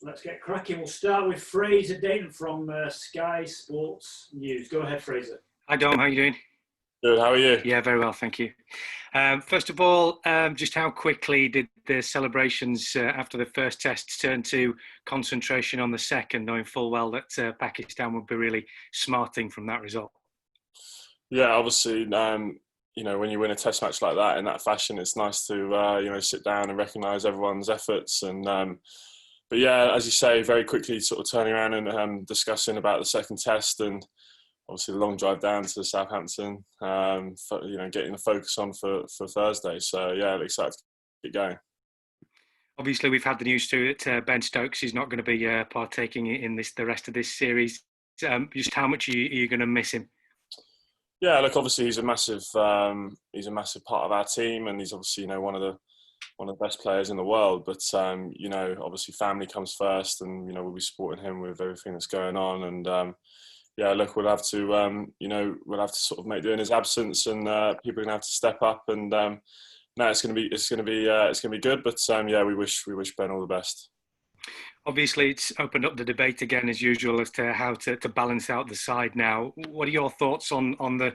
let's get cracking. We'll start with Fraser Dayton from Sky Sports News. Go ahead, Fraser. Hi, Dom. How are you doing? Good. How are you? Yeah, very well, thank you. First of all, just how quickly did the celebrations after the first test turn to concentration on the second, knowing full well that Pakistan would be really smarting from that result? Yeah, obviously, you know, when you win a test match like that in that fashion, it's nice to you know, sit down and recognise everyone's efforts. And but yeah, as you say, very quickly sort of turning around and discussing about the second test, and obviously the long drive down to Southampton, you know, getting the focus on for Thursday. So yeah, excited to get going. Obviously, we've had the news too that Ben Stokes is not going to be partaking in the rest of this series. Just how much are you going to miss him? Yeah, look, obviously he's a massive part of our team, and he's obviously, you know, one of the best players in the world. But you know, obviously family comes first, and you know, we'll be supporting him with everything that's going on. And yeah, look, we'll have to you know, we'll have to sort of make do in his absence, and people are gonna have to step up. And no, it's gonna be good. But yeah, we wish Ben all the best. Obviously, it's opened up the debate again, as usual, as to how to balance out the side now. What are your thoughts on the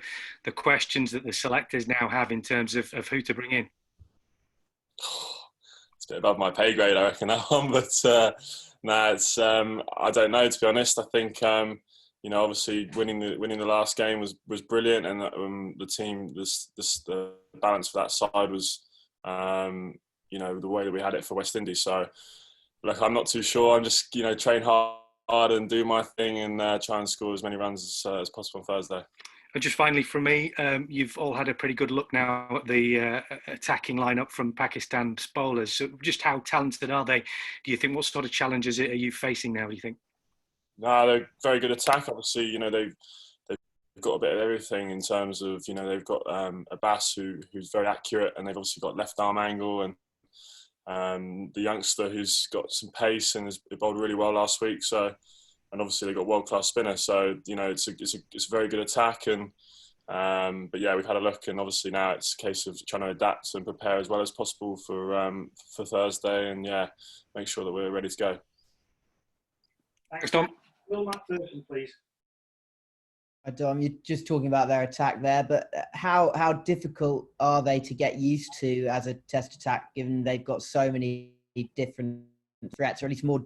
questions that the selectors now have in terms of who to bring in? It's a bit above my pay grade, I reckon, that one. But no, it's I don't know, to be honest. I think you know, obviously winning the last game was brilliant, and the team, the balance for that side was you know, the way that we had it for West Indies. So look, I'm not too sure. I'm just, you know, train hard and do my thing, and try and score as many runs as possible on Thursday. And just finally from me, you've all had a pretty good look now at the attacking lineup from Pakistan's bowlers. So just how talented are they, do you think? What sort of challenges are you facing now, do you think? No, they're very good attack. Obviously, you know, they've got a bit of everything in terms of, you know, they've got Abbas who's very accurate, and they've obviously got left arm angle, and the youngster who's got some pace and has bowled really well last week. So, and obviously they've got world-class spinner. So, you know, it's a very good attack. And but yeah, we've had a look, and obviously now it's a case of trying to adapt and prepare as well as possible for Thursday, and yeah, make sure that we're ready to go. Thanks, Tom. Will McPherson, please. Dom, you're just talking about their attack there, but how difficult are they to get used to as a test attack, given they've got so many different threats, or at least more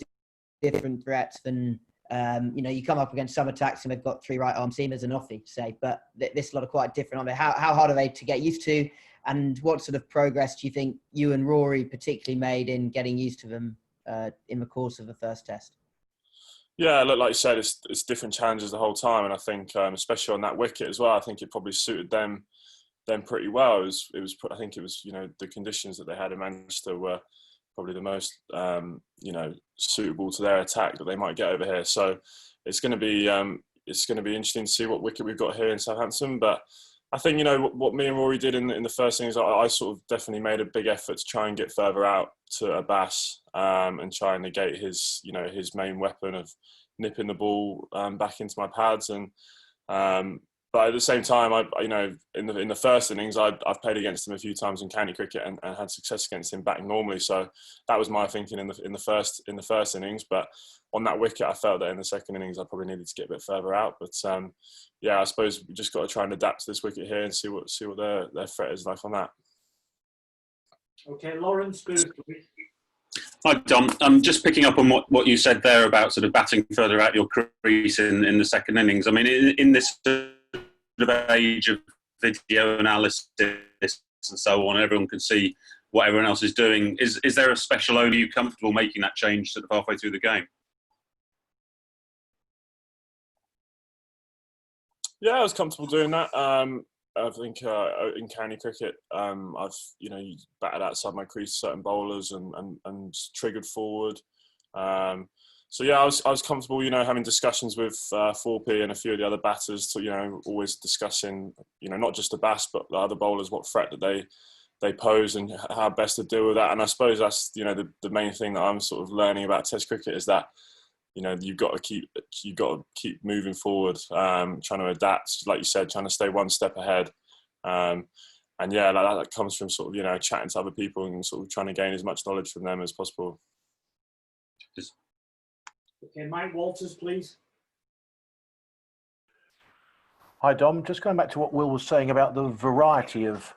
different threats than, you know, you come up against some attacks and they've got 3 right arm seamers and offie, say, but this lot are quite different on there. How hard are they to get used to, and what sort of progress do you think you and Rory particularly made in getting used to them in the course of the first test? Yeah, look, like you said, it's different challenges the whole time, and I think especially on that wicket as well, I think it probably suited them pretty well. I think it was, you know, the conditions that they had in Manchester were probably the most you know, suitable to their attack that they might get over here. So it's going to be interesting to see what wicket we've got here in Southampton. But I think, you know, what me and Rory did in the first innings, I sort of definitely made a big effort to try and get further out to Abbas and try and negate his, you know, his main weapon of nipping the ball back into my pads. And but at the same time, you know, in the first innings, I've played against him a few times in county cricket and had success against him batting normally. So that was my thinking in the first innings. But on that wicket, I felt that in the second innings, I probably needed to get a bit further out. But yeah, I suppose we just got to try and adapt to this wicket here and see what their threat is like on that. Okay, Lawrence Booth. Hi, Dom. I'm just picking up on what you said there about sort of batting further out your crease in the second innings. I mean, in this sort of age of video analysis and so on, everyone can see what everyone else is doing. Is there a special over? Are you comfortable making that change sort of halfway through the game? Yeah, I was comfortable doing that. I think in county cricket, I've, you know, batted outside my crease certain bowlers and triggered forward. So yeah, I was comfortable, you know, having discussions with 4P and a few of the other batters to, you know, always discussing, you know, not just the Bass but the other bowlers, what threat that they pose and how best to deal with that. And I suppose that's, you know, the main thing that I'm sort of learning about Test cricket is that, you know, you've got to keep moving forward, trying to adapt, like you said, trying to stay one step ahead. And yeah, that comes from sort of, you know, chatting to other people and sort of trying to gain as much knowledge from them as possible. Okay, Mike Walters, please. Hi, Dom. Just going back to what Will was saying about the variety of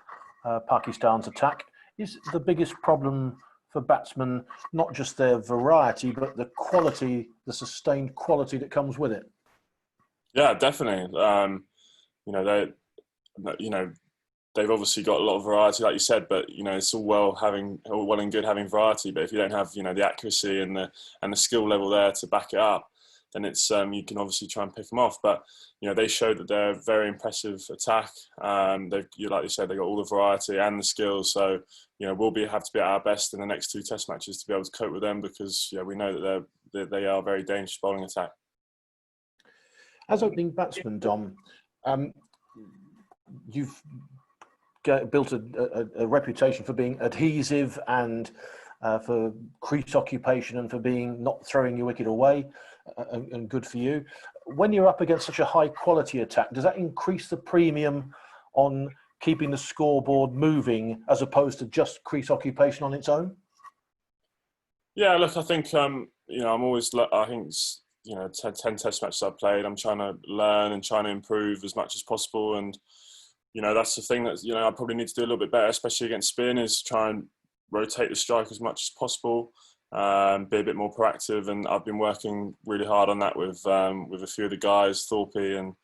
Pakistan's attack. Is the biggest problem for batsmen not just their variety, but the quality, the sustained quality that comes with it? Yeah, definitely. They've obviously got a lot of variety, like you said, but it's all well and good having variety. But if you don't have the accuracy and the skill level there to back it up, then it's you can obviously try and pick them off. But they showed that they're a very impressive attack. Like you said, they got all the variety and the skills. So we'll have to be at our best in the next 2 Test matches to be able to cope with them, because we know that they are a very dangerous bowling attack. As opening batsman, Dom, you've built a reputation for being adhesive and for crease occupation and for being not throwing your wicket away, and good for you. When you're up against such a high quality attack, does that increase the premium on keeping the scoreboard moving as opposed to just crease occupation on its own? Yeah, look, I think I'm always, I think 10 Test matches I've played, I'm trying to learn and trying to improve as much as possible. And that's the thing that I probably need to do a little bit better, especially against spin, is try and rotate the strike as much as possible, be a bit more proactive. And I've been working really hard on that with a few of the guys, Thorpe and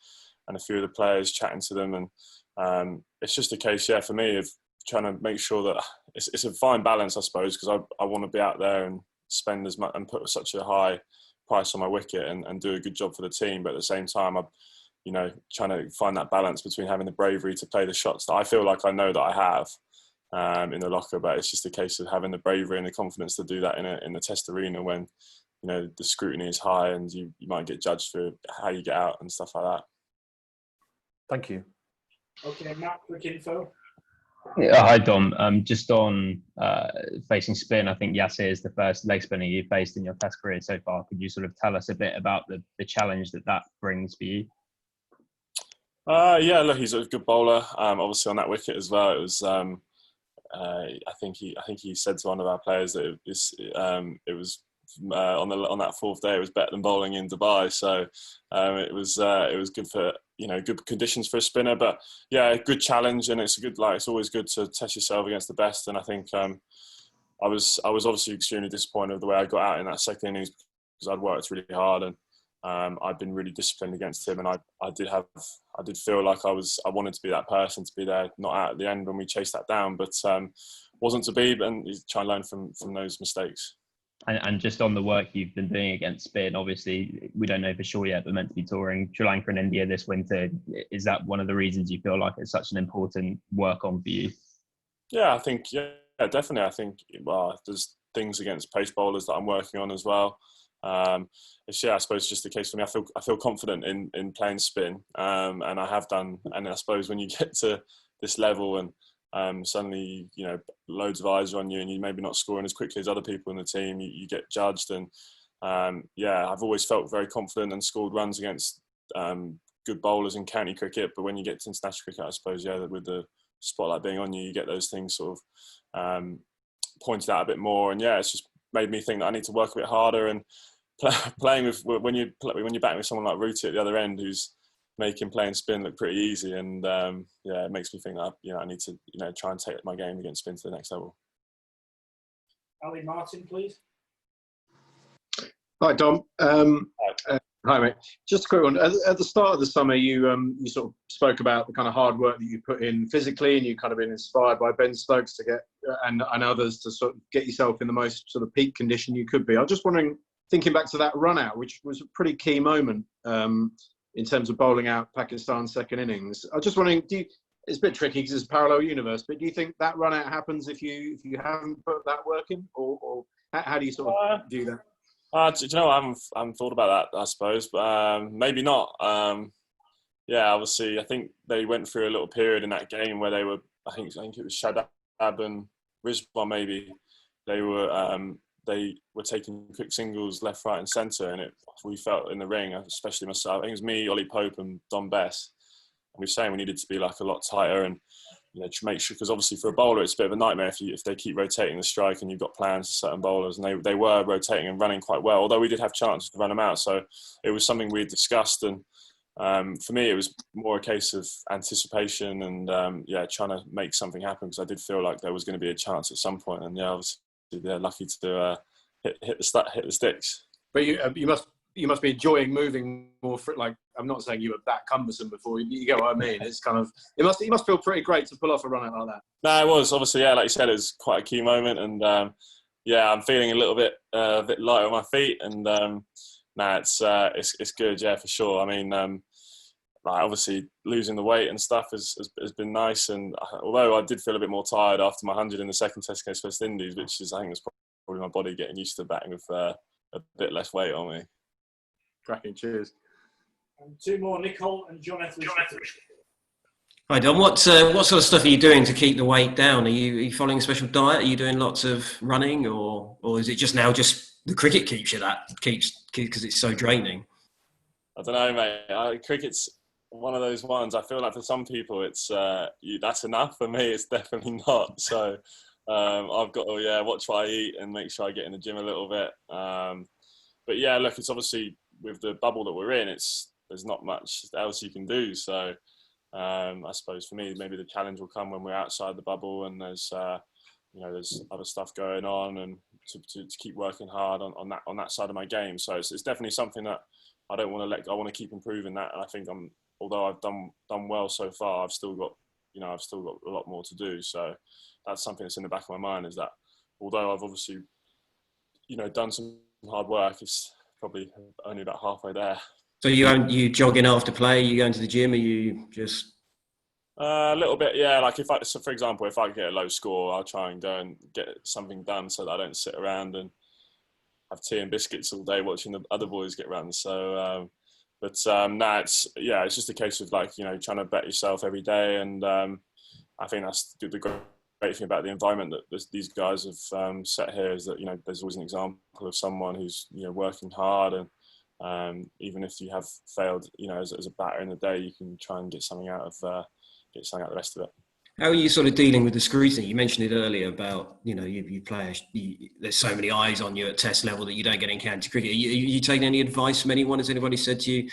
a few of the players, chatting to them. And it's just a case, for me, of trying to make sure that it's a fine balance, I suppose, because I want to be out there and spend as much and put such a high price on my wicket and do a good job for the team. But at the same time, I'm trying to find that balance between having the bravery to play the shots that I feel like I know that I have in the locker. But it's just a case of having the bravery and the confidence to do that in the Test arena when the scrutiny is high and you might get judged for how you get out and stuff like that. Thank you. Okay, Matt, quick info. Yeah, hi Dom. Just on facing spin, I think Yasir is the first leg spinner you've faced in your Test career so far. Could you sort of tell us a bit about the challenge that brings for you? Yeah, look, he's a good bowler. Obviously on that wicket as well, it was. I think he said to one of our players that it was on that 4th day, it was better than bowling in Dubai. So it was good for good conditions for a spinner. But yeah, good challenge, and it's it's always good to test yourself against the best. And I think I was obviously extremely disappointed with the way I got out in that second innings, because I'd worked really hard and I'd been really disciplined against him, and I did feel like I wanted to be that person, to be there, not out at the end when we chased that down, but wasn't to be. And try and learn from those mistakes. And just on the work you've been doing against spin, obviously we don't know for sure yet, but meant to be touring Sri Lanka and India this winter. Is that one of the reasons you feel like it's such an important work on for you? Yeah, I think definitely. I think there's things against pace bowlers that I'm working on as well. I suppose just the case for me. I feel confident in playing spin, and I have done. And I suppose when you get to this level and suddenly loads of eyes are on you, and you maybe not scoring as quickly as other people in the team, you get judged. And I've always felt very confident and scored runs against good bowlers in county cricket. But when you get to international cricket, I suppose with the spotlight being on you, you get those things sort of pointed out a bit more. And it's just made me think that I need to work a bit harder. And playing with when you're batting with someone like Ruti at the other end, who's making playing spin look pretty easy, and it makes me think that I need to try and take my game against spin to the next level. Ali Martin, please. Hi Dom. Hi mate. Just a quick one. At the start of the summer, you sort of spoke about the kind of hard work that you put in physically, and you kind of been inspired by Ben Stokes to get and others to sort of get yourself in the most sort of peak condition you could be. I was just wondering, thinking back to that run out, which was a pretty key moment in terms of bowling out Pakistan's second innings. I was just wondering, it's a bit tricky because it's a parallel universe, but do you think that run out happens if you haven't put that work in, or how do you sort of view that? Do you know, I haven't thought about that, I suppose, but maybe not. Obviously, I think they went through a little period in that game where they were, I think it was Shah and Rizwan maybe, they were taking quick singles left, right and centre, and we felt in the ring, especially myself, I think it was me, Ollie Pope and Don Bess, and we were saying we needed to be like a lot tighter. And to make sure, because obviously for a bowler it's a bit of a nightmare if they keep rotating the strike and you've got plans for certain bowlers, and they were rotating and running quite well, although we did have chances to run them out. So it was something we had discussed, and for me it was more a case of anticipation and trying to make something happen, because I did feel like there was going to be a chance at some point, and obviously they're lucky to hit the sticks. But you must be enjoying moving more. Like, I'm not saying you were that cumbersome before. You get what I mean? It's kind of it must feel pretty great to pull off a run out like that. No, it was obviously, like you said, it was quite a key moment, and I'm feeling a little bit light on my feet, and it's good, for sure. I mean, obviously losing the weight and stuff has been nice, and although I did feel a bit more tired after my 100 in the second test against West Indies, which is, I think, was probably my body getting used to batting with a bit less weight on me. Cracking, cheers. And two more, Nicole and John Etheridge. Hi Dom, what sort of stuff are you doing to keep the weight down? Are you following a special diet? Are you doing lots of running, or is it just the cricket keeps you because it's so draining? I don't know, mate. Cricket's one of those ones. I feel like for some people it's that's enough. For me, it's definitely not. So I've got to watch what I eat and make sure I get in the gym a little bit. But look, it's obviously with the bubble that we're in, there's not much else you can do. So I suppose for me, maybe the challenge will come when we're outside the bubble and there's other stuff going on, and to keep working hard on that side of my game. So it's definitely something that I don't want to let go. I want to keep improving that, and I think although I've done well so far, I've still got a lot more to do. So that's something that's in the back of my mind, is that although I've obviously done some hard work, it's probably only about halfway there. So you jogging after play? You going to the gym? Are you just a little bit? Yeah, like for example, if I get a low score, I'll try and go and get something done so that I don't sit around and have tea and biscuits all day watching the other boys get runs. So, it's just a case of trying to bet yourself every day, and I think that's the great thing about the environment that these guys have set here, is that there's always an example of someone who's working hard, and even if you have failed as a batter in the day, you can try and get something out of the rest of it. How are you sort of dealing with the scrutiny? You mentioned it earlier about you play. There's so many eyes on you at test level that you don't get in county cricket. Are you taking any advice from anyone? Has anybody said to you,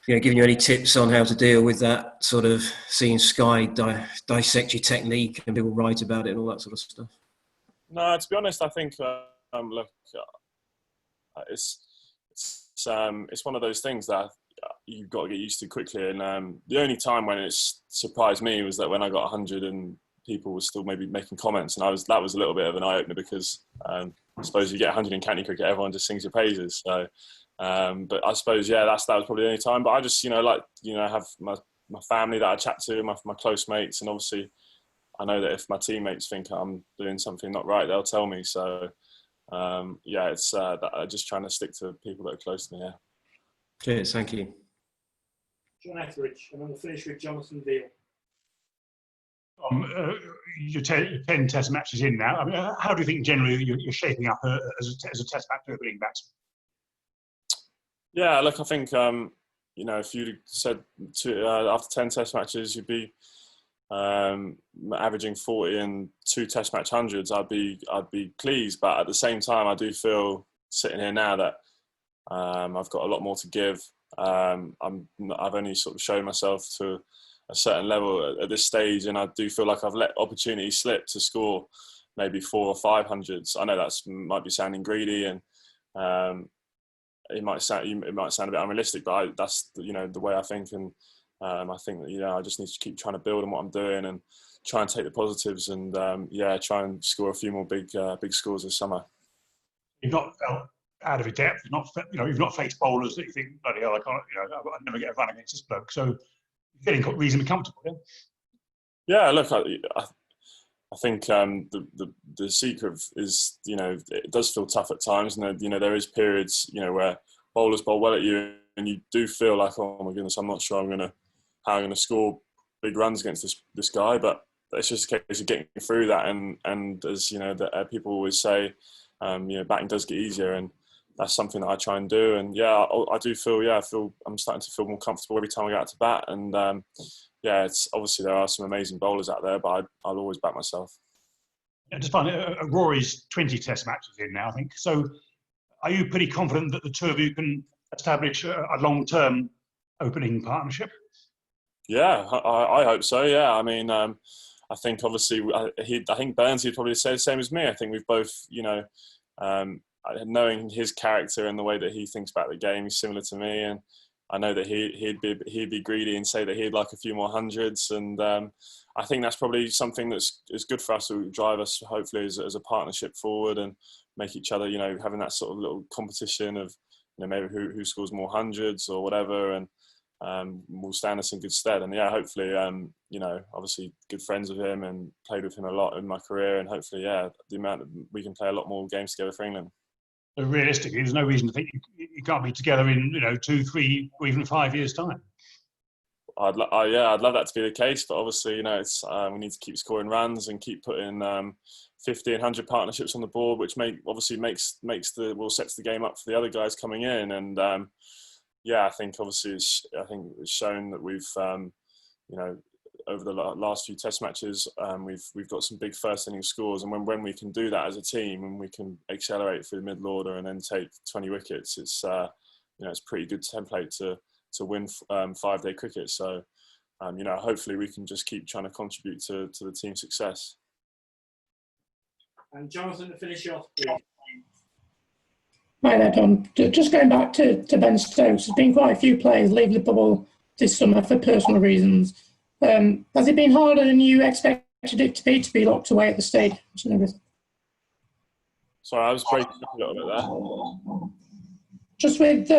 giving you any tips on how to deal with that sort of seeing Sky dissect your technique and people write about it and all that sort of stuff? No, to be honest, I think look, it's one of those things that you've got to get used to quickly. And the only time when it surprised me was that when I got 100 and people were still maybe making comments, and that was a little bit of an eye opener, because I suppose you get 100 in county cricket, everyone just sings your praises. So. But I suppose, that was probably the only time. But I just, have my family that I chat to, my close mates, and obviously I know that if my teammates think I'm doing something not right, they'll tell me. So, it's that just trying to stick to people that are close to me. Yeah. Cheers, thank you. John Etheridge, and then we'll finish with Jonathan Veal. You're 10 test matches in now. I mean, how do you think generally you're shaping up as a test match opening batsman? Yeah, look, I think if you'd said after 10 test matches you'd be averaging 40 and 2 test match hundreds, I'd be pleased. But at the same time, I do feel sitting here now that I've got a lot more to give. I've only sort of shown myself to a certain level at this stage, and I do feel like I've let opportunities slip to score maybe 400 or 500s. I know that might be sounding greedy, and it might sound a bit unrealistic, but that's the way I think, and I think that I just need to keep trying to build on what I'm doing and try and take the positives, and try and score a few more big scores this summer. You've not felt out of your depth. You've not faced bowlers that you think, bloody hell, I'd never get a run against this bloke. So you're getting reasonably comfortable. Yeah, look, I think the secret is, it does feel tough at times, and there is periods, where bowlers bowl well at you, and you do feel like, oh my goodness, I'm not sure how I'm gonna score big runs against this guy. But it's just a case of getting through that, and as people always say, batting does get easier, and that's something that I try and do. And I do feel, I'm starting to feel more comfortable every time I get out to bat, and yeah, it's obviously there are some amazing bowlers out there, but I'll always back myself. Just finally, Rory's 20 Test matches in now, I think. So, are you pretty confident that the two of you can establish a long-term opening partnership? Yeah, I hope so. Yeah, I mean, I think obviously, I think Burns would probably say the same as me. I think we've both, knowing his character and the way that he thinks about the game, he's similar to me, and I know that he'd be greedy and say that he'd like a few more hundreds, and I think that's probably something that's is good for us to drive us hopefully as a partnership forward and make each other, having that sort of little competition of maybe who scores more hundreds or whatever, and will stand us in good stead. And yeah, hopefully, obviously good friends with him and played with him a lot in my career, and hopefully, yeah, the amount of, we can play a lot more games together for England. So realistically, there's no reason to think you can't be together in 2, 3, or even 5 years' time. I'd love that to be the case, but obviously, it's we need to keep scoring runs and keep putting 50 and 100 partnerships on the board, which sets the game up for the other guys coming in. And yeah, I think obviously it's shown that we've over the last few Test matches we've got some big first inning scores, and when we can do that as a team and we can accelerate through the middle order and then take 20 wickets, it's it's a pretty good template to win 5-day cricket. So hopefully we can just keep trying to contribute to the team's success. And Jonathan, to finish off, please. Hi there, Tom. Just going back to Ben Stokes, there's been quite a few players leave the bubble this summer for personal reasons. Has it been harder than you expected it to be locked away at the stadium and everything? Sorry, I was breaking up a little bit there. Just with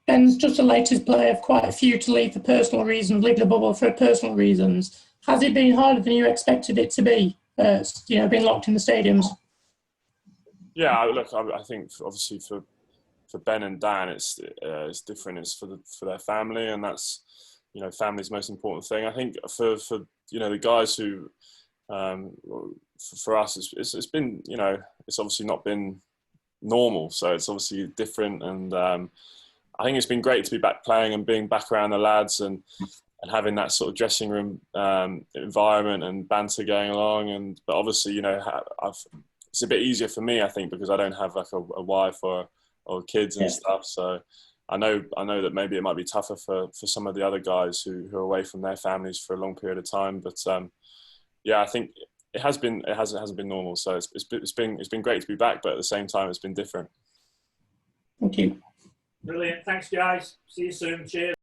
Ben's just the latest player of quite a few to leave for personal reasons, leave the bubble for personal reasons. Has it been harder than you expected it to be, being locked in the stadiums? Yeah, look, I think obviously for Ben and Dan, it's different. It's for their family, and that's family's most important thing. I think for the guys who for us, it's been it's obviously not been normal, so it's obviously different, and I think it's been great to be back playing and being back around the lads and having that sort of dressing room environment and banter going along. But obviously, it's a bit easier for me, I think, because I don't have like a wife or kids and stuff. So I know that maybe it might be tougher for some of the other guys who are away from their families for a long period of time. But yeah, I think it hasn't been normal. So it's been great to be back, but at the same time, it's been different. Thank you. Brilliant. Thanks, guys. See you soon. Cheers.